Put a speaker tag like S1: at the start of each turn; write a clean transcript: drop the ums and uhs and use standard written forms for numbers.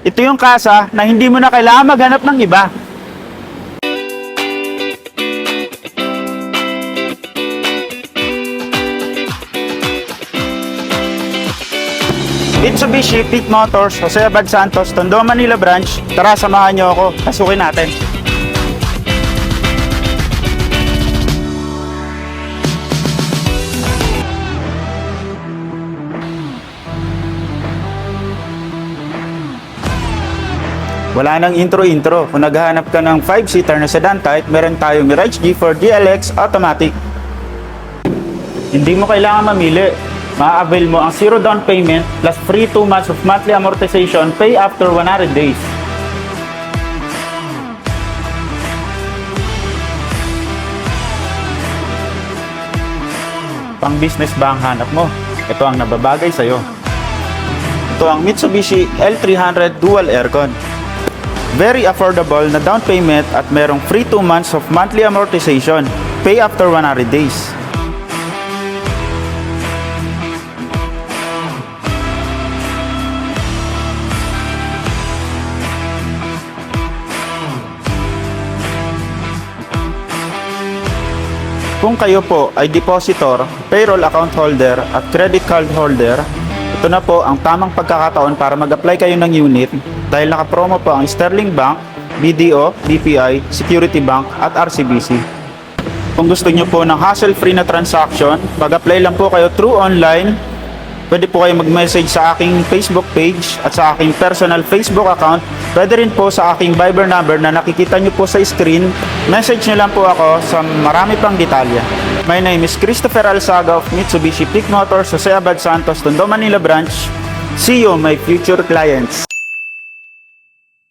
S1: Ito yung kasa na hindi mo na kailangan maghanap ng iba. Mitsubishi Peak Motors, Jose Abad Santos, Tondo, Manila Branch. Tara, samahan nyo ako. Pasukin natin. Wala nang intro-intro. Kung naghahanap ka ng 5-seater na sedan type, meron tayong Mirage G4 DLX Automatic. Hindi mo kailangan mamili. Ma-avail mo ang 0 down payment plus free 2 months of monthly amortization pay after 100 days. Pang business ba ang hanap mo? Ito ang nababagay sa'yo. Ito ang Mitsubishi L300 Dual Aircon. Very affordable na down payment at merong free 2 months of monthly amortization pay after 100 days. Kung kayo po ay depositor, payroll account holder at credit card holder, ito na po ang tamang pagkakataon para mag-apply kayo ng unit dahil nakapromo po ang Sterling Bank, BDO, BPI, Security Bank at RCBC. Kung gusto nyo po ng hassle-free na transaction, mag-apply lang po kayo through online. Pwede po kayo mag-message sa aking Facebook page at sa aking personal Facebook account. Pwede rin po sa aking Viber number na nakikita nyo po sa screen. Message nyo lang po ako sa marami pang detalya. My name is Christopher Alsaga of Mitsubishi Peak Motors, Jose Abad Santos, Tondo, Manila Branch. See you, my future clients.